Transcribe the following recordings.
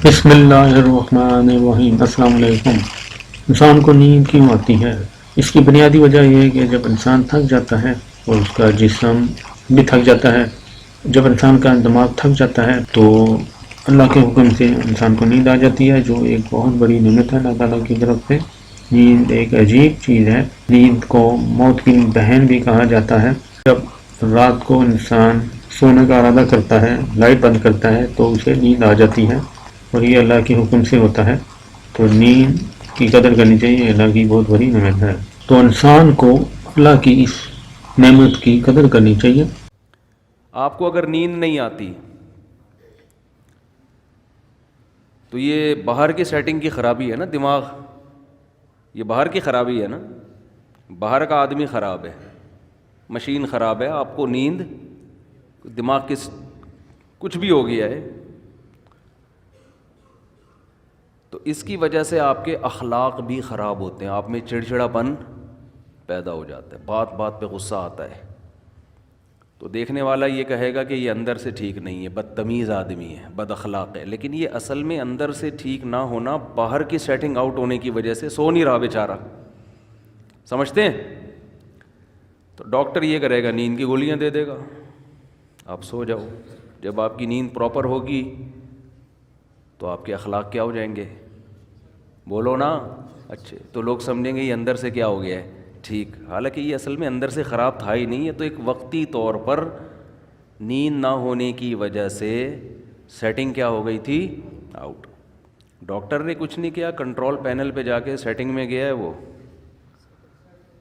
بسم اللہ الرحمن الرحیم۔ السلام علیکم۔ انسان کو نیند کیوں آتی ہے؟ اس کی بنیادی وجہ یہ ہے کہ جب انسان تھک جاتا ہے اور اس کا جسم بھی تھک جاتا ہے، جب انسان کا دماغ تھک جاتا ہے تو اللہ کے حکم سے انسان کو نیند آ جاتی ہے، جو ایک بہت بڑی نعمت ہے اللہ تعالیٰ کی طرف سے۔ نیند ایک عجیب چیز ہے۔ نیند کو موت کی بہن بھی کہا جاتا ہے۔ جب رات کو انسان سونے کا ارادہ کرتا ہے، لائٹ بند کرتا ہے تو اسے نیند آ جاتی ہے، اور یہ اللہ کے حکم سے ہوتا ہے۔ تو نیند کی قدر کرنی چاہیے، اللہ کی بہت بڑی نعمت ہے۔ تو انسان کو اللہ کی اس نعمت کی قدر کرنی چاہیے۔ آپ کو اگر نیند نہیں آتی تو یہ باہر کی سیٹنگ کی خرابی ہے نا، دماغ، یہ باہر کی خرابی ہے نا، باہر کا آدمی خراب ہے، مشین خراب ہے، آپ کو نیند، دماغ کس کچھ بھی ہو گیا ہے، تو اس کی وجہ سے آپ کے اخلاق بھی خراب ہوتے ہیں، آپ میں چڑچڑاپن پیدا ہو جاتا ہے، بات بات پہ غصہ آتا ہے، تو دیکھنے والا یہ کہے گا کہ یہ اندر سے ٹھیک نہیں ہے، بدتمیز آدمی ہے، بد اخلاق ہے، لیکن یہ اصل میں اندر سے ٹھیک نہ ہونا باہر کی سیٹنگ آؤٹ ہونے کی وجہ سے سو نہیں رہا بیچارہ، سمجھتے ہیں؟ تو ڈاکٹر یہ کرے گا، نیند کی گولیاں دے دے گا، آپ سو جاؤ۔ جب آپ کی نیند پراپر ہوگی تو آپ کے اخلاق کیا ہو جائیں گے؟ بولو نا، اچھے، تو لوگ سمجھیں گے یہ اندر سے کیا ہو گیا ہے، ٹھیک، حالانکہ یہ اصل میں اندر سے خراب تھا ہی نہیں، ہے تو ایک وقتی طور پر نیند نہ ہونے کی وجہ سے سیٹنگ کیا ہو گئی تھی، آؤٹ۔ ڈاکٹر نے کچھ نہیں کیا، کنٹرول پینل پہ جا کے سیٹنگ میں گیا ہے، وہ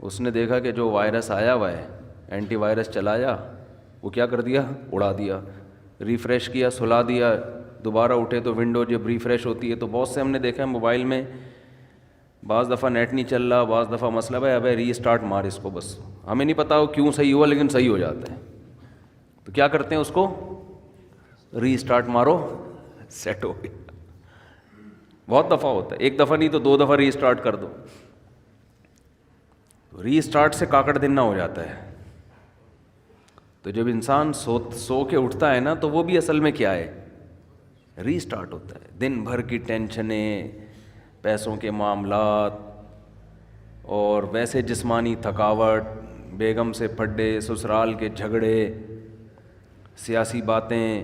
اس نے دیکھا کہ جو وائرس آیا ہوا ہے، اینٹی وائرس چلایا، وہ کیا کر دیا، اڑا دیا، ریفریش کیا، سلا دیا، دوبارہ اٹھے تو ونڈو جب ریفریش ہوتی ہے تو بہت سے ہم نے دیکھا ہے موبائل میں، بعض دفعہ نیٹ نہیں چل رہا، بعض دفعہ مسئلہ ہے، ابے ری اسٹارٹ مار اس کو، بس ہمیں نہیں پتا وہ کیوں صحیح ہوا لیکن صحیح ہو جاتا ہے، تو کیا کرتے ہیں اس کو، ری اسٹارٹ مارو، سیٹ ہو گیا۔ بہت دفعہ ہوتا ہے، ایک دفعہ نہیں تو دو دفعہ ری اسٹارٹ کر دو، ری اسٹارٹ سے کاکڑ دن نہ ہو جاتا ہے۔ تو جب انسان سو کے اٹھتا ہے نا تو وہ بھی اصل میں کیا ہے، ری اسٹارٹ ہوتا ہے۔ دن بھر کی ٹینشنیں، پیسوں کے معاملات، اور ویسے جسمانی تھکاوٹ، بیگم سے پھڈے، سسرال کے جھگڑے، سیاسی باتیں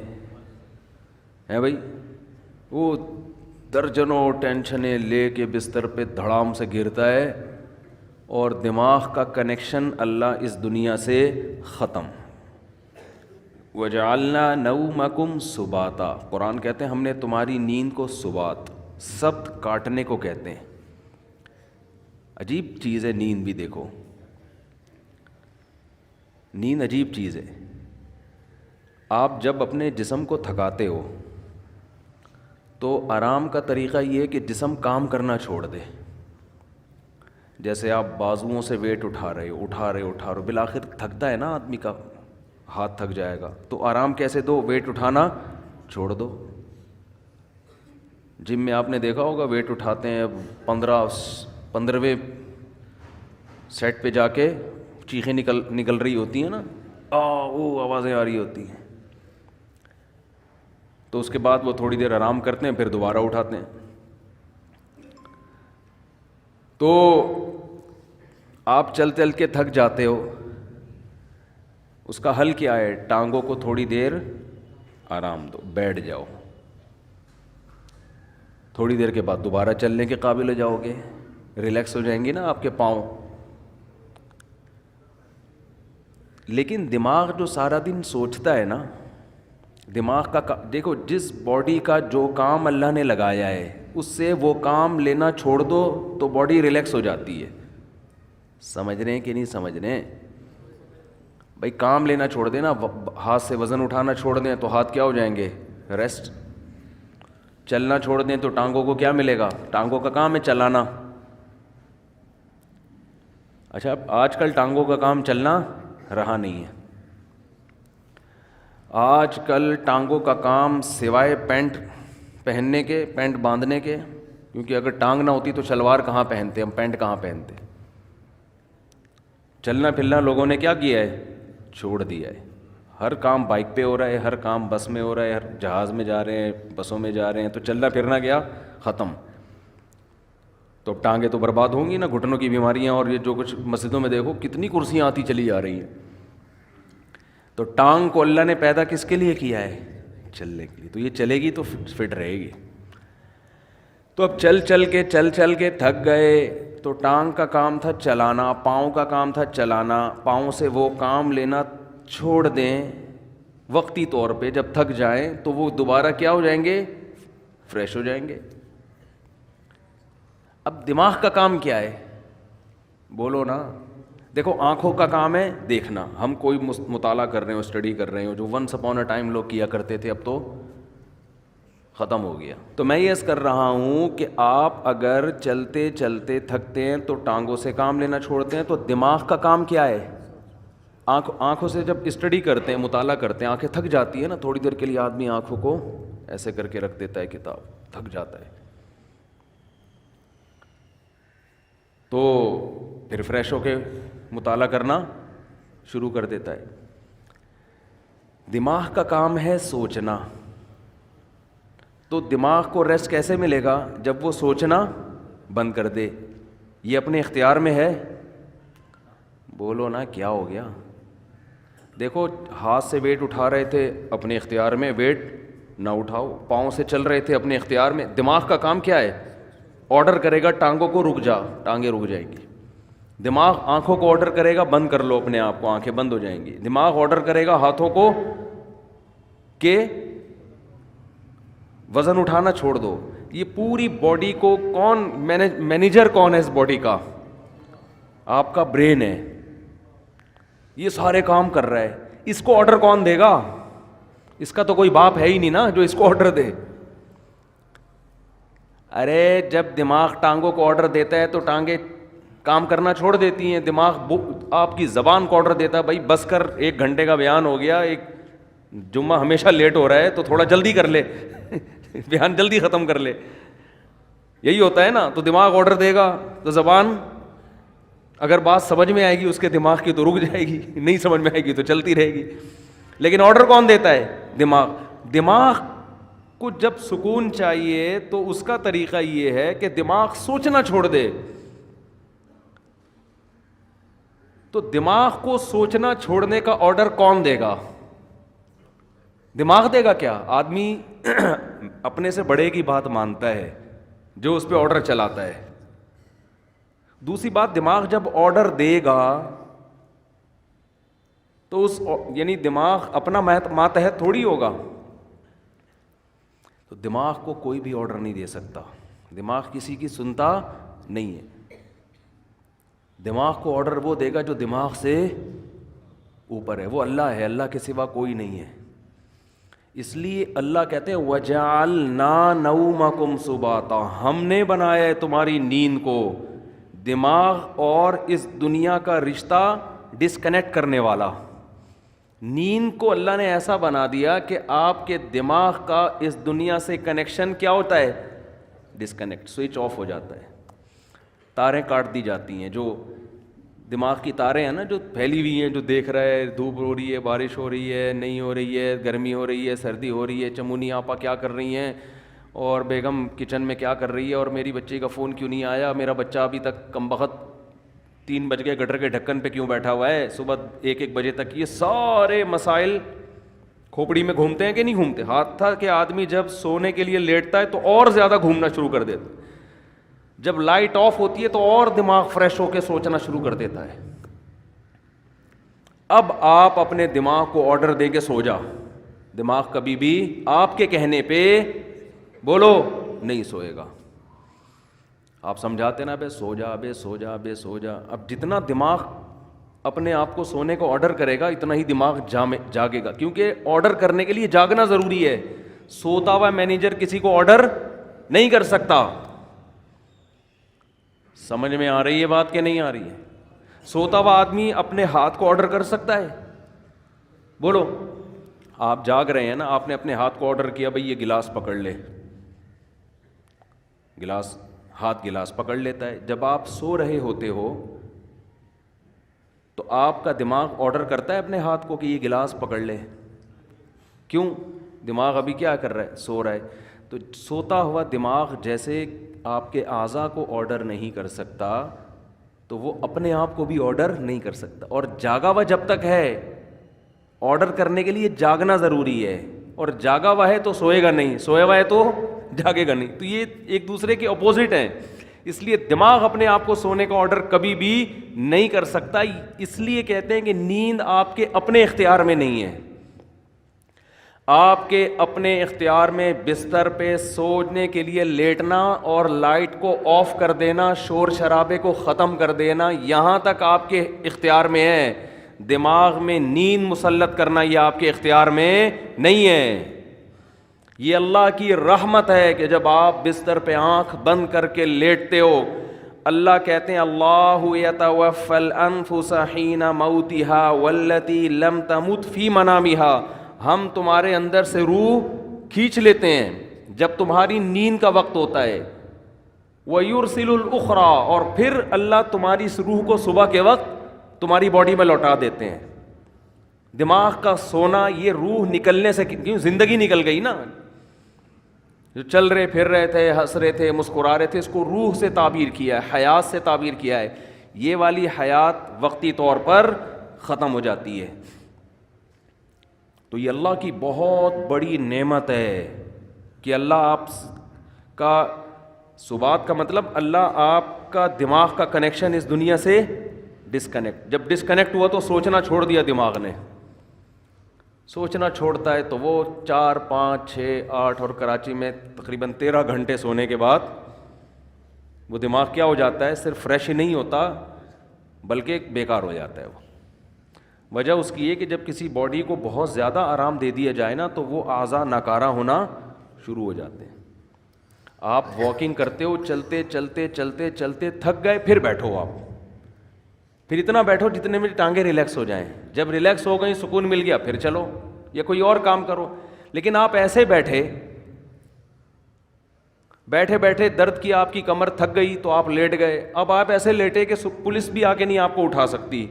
ہیں بھائی، وہ درجنوں ٹینشنیں لے کے بستر پہ دھڑام سے گرتا ہے، اور دماغ کا کنیکشن اللہ اس دنیا سے ختم۔ وَجَعَلْنَا نَوْمَكُمْ سُبَاتًا، قرآن کہتے ہیں ہم نے تمہاری نیند کو سبات، سبت کاٹنے کو کہتے ہیں۔ عجیب چیز ہے نیند بھی، دیکھو نیند عجیب چیز ہے۔ آپ جب اپنے جسم کو تھکاتے ہو تو آرام کا طریقہ یہ ہے کہ جسم کام کرنا چھوڑ دے، جیسے آپ بازوؤں سے ویٹ اٹھا رہے ہو، بالآخر تھکتا ہے نا آدمی کا ہاتھ، تھک جائے گا، تو آرام کیسے دو، ویٹ اٹھانا چھوڑ دو۔ جم میں آپ نے دیکھا ہوگا ویٹ اٹھاتے ہیں، 15ویں سیٹ پہ جا کے چیخیں نکل رہی ہوتی ہیں نا، وہ آوازیں آ رہی ہوتی ہیں، تو اس کے بعد وہ تھوڑی دیر آرام کرتے ہیں، پھر دوبارہ اٹھاتے ہیں۔ تو آپ چل چل کے تھک جاتے ہو، اس کا حل کیا ہے، ٹانگوں کو تھوڑی دیر آرام دو، بیٹھ جاؤ، تھوڑی دیر کے بعد دوبارہ چلنے کے قابل ہو جاؤ گے، ریلیکس ہو جائیں گے نا آپ کے پاؤں۔ لیکن دماغ جو سارا دن سوچتا ہے نا، دماغ کا دیکھو، جس باڈی کا جو کام اللہ نے لگایا ہے اس سے وہ کام لینا چھوڑ دو تو باڈی ریلیکس ہو جاتی ہے، سمجھ رہے ہیں کہ نہیں سمجھ رہے ہیں بھائی؟ کام لینا چھوڑ دیں نا، ہاتھ سے وزن اٹھانا چھوڑ دیں تو ہاتھ کیا ہو جائیں گے، ریسٹ۔ چلنا چھوڑ دیں تو ٹانگوں کو کیا ملے گا، ٹانگوں کا کام ہے چلانا۔ اچھا، آج کل ٹانگوں کا کام چلنا رہا نہیں ہے، آج کل ٹانگوں کا کام سوائے پینٹ پہننے کے، پینٹ باندھنے کے، کیونکہ اگر ٹانگ نہ ہوتی تو شلوار کہاں پہنتے، ہم پینٹ کہاں پہنتے، چلنا پھرنا لوگوں نے کیا کیا ہے، چھوڑ دیا ہے۔ ہر کام بائک پہ ہو رہا ہے، ہر کام بس میں ہو رہا ہے، ہر جہاز میں جا رہے ہیں، بسوں میں جا رہے ہیں، تو چلنا پھرنا گیا ختم. تو ٹانگیں تو برباد ہوں گی نا، گھٹنوں کی بیماریاں، اور یہ جو کچھ مسجدوں میں دیکھو کتنی کرسیاں آتی چلی جا رہی ہیں. تو ٹانگ کو اللہ نے پیدا کس کے لیے کیا ہے؟ چلنے کے لیے. تو یہ چلے گی تو فٹ رہے گی. تو اب چل چل کے تھک گئے، تو ٹانگ کا کام تھا چلانا، پاؤں کا کام تھا چلانا. پاؤں سے وہ کام لینا چھوڑ دیں وقتی طور پہ، جب تھک جائیں تو وہ دوبارہ کیا ہو جائیں گے؟ فریش ہو جائیں گے. اب دماغ کا کام کیا ہے؟ بولو نا. دیکھو آنکھوں کا کام ہے دیکھنا، ہم کوئی مطالعہ کر رہے ہو، اسٹڈی کر رہے ہو، جو ونس اپون اے ٹائم لوگ کیا کرتے تھے، اب تو ختم ہو گیا. تو میں یہ عرض کر رہا ہوں کہ آپ اگر چلتے چلتے تھکتے ہیں تو ٹانگوں سے کام لینا چھوڑتے ہیں، تو دماغ کا کام کیا ہے؟ آنکھوں سے جب اسٹڈی کرتے ہیں، مطالعہ کرتے ہیں، آنکھیں تھک جاتی ہیں نا، تھوڑی دیر کے لیے آدمی آنکھوں کو ایسے کر کے رکھ دیتا ہے، کتاب تھک جاتا ہے، تو پھر فریش ہو کے مطالعہ کرنا شروع کر دیتا ہے. دماغ کا کام ہے سوچنا. تو دماغ کو ریسٹ کیسے ملے گا؟ جب وہ سوچنا بند کر دے. یہ اپنے اختیار میں ہے؟ بولو نا کیا ہو گیا؟ دیکھو ہاتھ سے ویٹ اٹھا رہے تھے، اپنے اختیار میں، ویٹ نہ اٹھاؤ. پاؤں سے چل رہے تھے، اپنے اختیار میں. دماغ کا کام کیا ہے؟ آرڈر کرے گا ٹانگوں کو رک جا، ٹانگیں رک جائیں گی. دماغ آنکھوں کو آرڈر کرے گا بند کر لو اپنے آپ کو، آنکھیں بند ہو جائیں گی. دماغ آرڈر کرے گا ہاتھوں کو کہ وزن اٹھانا چھوڑ دو. یہ پوری باڈی کو کون مینیجر کون ہے اس باڈی کا؟ آپ کا برین ہے. یہ سارے کام کر رہا ہے. اس کو آرڈر کون دے گا؟ اس کا تو کوئی باپ ہے ہی نہیں نا جو اس کو آرڈر دے. ارے جب دماغ ٹانگوں کو آرڈر دیتا ہے تو ٹانگیں کام کرنا چھوڑ دیتی ہیں. دماغ آپ کی زبان کو آرڈر دیتا ہے، بھائی بس کر، 1 گھنٹے کا بیان ہو گیا، ایک جمعہ ہمیشہ لیٹ ہو رہا ہے تو تھوڑا جلدی کر لے، بیان جلدی ختم کر لے. یہی ہوتا ہے نا. تو دماغ آرڈر دے گا تو زبان اگر بات سمجھ میں آئے گی اس کے دماغ کی تو رک جائے گی، نہیں سمجھ میں آئے گی تو چلتی رہے گی. لیکن آرڈر کون دیتا ہے؟ دماغ. دماغ کو جب سکون چاہیے تو اس کا طریقہ یہ ہے کہ دماغ سوچنا چھوڑ دے. تو دماغ کو سوچنا چھوڑنے کا آرڈر کون دے گا؟ دماغ دے گا کیا؟ آدمی اپنے سے بڑے کی بات مانتا ہے جو اس پہ آرڈر چلاتا ہے. دوسری بات، دماغ جب آرڈر دے گا تو یعنی دماغ اپنا ماتحت تھوڑی ہوگا. تو دماغ کو کوئی بھی آرڈر نہیں دے سکتا. دماغ کسی کی سنتا نہیں ہے. دماغ کو آرڈر وہ دے گا جو دماغ سے اوپر ہے، وہ اللہ ہے، اللہ کے سوا کوئی نہیں ہے. اس لیے اللہ کہتے ہیں وَجَعَلْنَا نَوْمَكُمْ سُبَاتًا، ہم نے بنایا ہے تمہاری نیند کو دماغ اور اس دنیا کا رشتہ ڈسکنیکٹ کرنے والا. نیند کو اللہ نے ایسا بنا دیا کہ آپ کے دماغ کا اس دنیا سے کنیکشن کیا ہوتا ہے؟ ڈسکنیکٹ، سوئچ آف ہو جاتا ہے. تاریں کاٹ دی جاتی ہیں. جو دماغ کی تاریں ہیں نا جو پھیلی ہوئی ہیں، جو دیکھ رہا ہے دھوپ ہو رہی ہے، بارش ہو رہی ہے، نہیں ہو رہی ہے، گرمی ہو رہی ہے، سردی ہو رہی ہے، چمونی آپا کیا کر رہی ہیں، اور بیگم کچن میں کیا کر رہی ہے، اور میری بچی کا فون کیوں نہیں آیا، میرا بچہ ابھی تک کمبخت 3 بج گئے گٹر کے ڈھکن پہ کیوں بیٹھا ہوا ہے، صبح 1 بجے تک. یہ سارے مسائل کھوپڑی میں گھومتے ہیں کہ نہیں گھومتے؟ ہاتھ تھا کہ آدمی جب سونے کے لیے لیٹتا ہے تو اور زیادہ گھومنا شروع کر دیتا ہے. جب لائٹ آف ہوتی ہے تو اور دماغ فریش ہو کے سوچنا شروع کر دیتا ہے. اب آپ اپنے دماغ کو آرڈر دے کے سو جا. دماغ کبھی بھی آپ کے کہنے پہ بولو نہیں سوئے گا. آپ سمجھاتے نا بے سو جا، بے سو جا، بے سو جا. اب جتنا دماغ اپنے آپ کو سونے کو آرڈر کرے گا اتنا ہی دماغ جاگے گا، کیونکہ آرڈر کرنے کے لیے جاگنا ضروری ہے. سوتا ہوا مینیجر کسی کو آرڈر نہیں کر سکتا. سمجھ میں آ رہی ہے بات کہ نہیں آ رہی ہے؟ سوتا ہوا آدمی اپنے ہاتھ کو آرڈر کر سکتا ہے؟ بولو. آپ جاگ رہے ہیں نا، آپ نے اپنے ہاتھ کو آرڈر کیا بھئی یہ گلاس پکڑ لے، ہاتھ گلاس پکڑ لیتا ہے. جب آپ سو رہے ہوتے ہو تو آپ کا دماغ آرڈر کرتا ہے اپنے ہاتھ کو کہ یہ گلاس پکڑ لے؟ کیوں؟ دماغ ابھی کیا کر رہا ہے؟ سو رہا ہے. تو سوتا ہوا دماغ جیسے آپ کے اعضاء کو آرڈر نہیں کر سکتا تو وہ اپنے آپ کو بھی آرڈر نہیں کر سکتا. اور جاگا ہوا جب تک ہے، آرڈر کرنے کے لیے جاگنا ضروری ہے، اور جاگا ہوا ہے تو سوئے گا نہیں، سویا ہوا ہے تو جاگے گا نہیں. تو یہ ایک دوسرے کے اپوزٹ ہیں. اس لیے دماغ اپنے آپ کو سونے کا آرڈر کبھی بھی نہیں کر سکتا. اس لیے کہتے ہیں کہ نیند آپ کے اپنے اختیار میں نہیں ہے. آپ کے اپنے اختیار میں بستر پہ سونے کے لیے لیٹنا اور لائٹ کو آف کر دینا، شور شرابے کو ختم کر دینا، یہاں تک آپ کے اختیار میں ہے. دماغ میں نیند مسلط کرنا یہ آپ کے اختیار میں نہیں ہے. یہ اللہ کی رحمت ہے کہ جب آپ بستر پہ آنکھ بند کر کے لیٹتے ہو، اللہ کہتے ہیں اللہ یتوفی الانفس حین موتها والتی لم تمت فی منامها، ہم تمہارے اندر سے روح کھینچ لیتے ہیں جب تمہاری نیند کا وقت ہوتا ہے. وَيُرْسِلُ الْأُخْرَى، اور پھر اللہ تمہاری اس روح کو صبح کے وقت تمہاری باڈی میں لوٹا دیتے ہیں. دماغ کا سونا یہ روح نکلنے سے، کیوں زندگی نکل گئی نا، جو چل رہے پھر رہے تھے، ہنس رہے تھے، مسکرا رہے تھے، اس کو روح سے تعبیر کیا ہے، حیات سے تعبیر کیا ہے. یہ والی حیات وقتی طور پر ختم ہو جاتی ہے. تو یہ اللہ کی بہت بڑی نعمت ہے کہ اللہ آپ کا سبات کا مطلب اللہ آپ کا دماغ کا کنیکشن اس دنیا سے ڈسکنیکٹ، جب ڈسکنیکٹ ہوا تو سوچنا چھوڑ دیا دماغ نے. سوچنا چھوڑتا ہے تو وہ 4 5 6 8 اور کراچی میں تقریباً 13 گھنٹے سونے کے بعد وہ دماغ کیا ہو جاتا ہے؟ صرف فریش ہی نہیں ہوتا بلکہ بیکار ہو جاتا ہے. وہ وجہ اس کی ہے کہ جب کسی باڈی کو بہت زیادہ آرام دے دیا جائے نا تو وہ اعضاء ناکارہ ہونا شروع ہو جاتے ہیں. آپ واکنگ کرتے ہو، چلتے چلتے چلتے چلتے تھک گئے، پھر بیٹھو، آپ پھر اتنا بیٹھو جتنے میں ٹانگیں ریلیکس ہو جائیں. جب ریلیکس ہو گئیں، سکون مل گیا، پھر چلو یا کوئی اور کام کرو. لیکن آپ ایسے بیٹھے بیٹھے درد کی آپ کی کمر تھک گئی تو آپ لیٹ گئے. اب آپ ایسے لیٹے کہ پولیس بھی آ کے نہیں آپ کو اٹھا سکتی،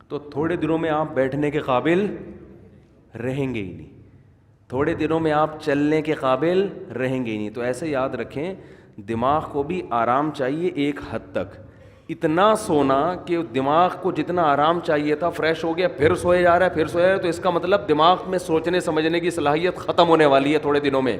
تو تھوڑے دنوں میں آپ بیٹھنے کے قابل رہیں گے ہی نہیں، تھوڑے دنوں میں آپ چلنے کے قابل رہیں گے ہی نہیں. تو ایسے یاد رکھیں دماغ کو بھی آرام چاہیے ایک حد تک. اتنا سونا کہ دماغ کو جتنا آرام چاہیے تھا فریش ہو گیا، پھر سوئے جا رہا ہے، پھر سوئے جا رہا ہے، تو اس کا مطلب دماغ میں سوچنے سمجھنے کی صلاحیت ختم ہونے والی ہے تھوڑے دنوں میں.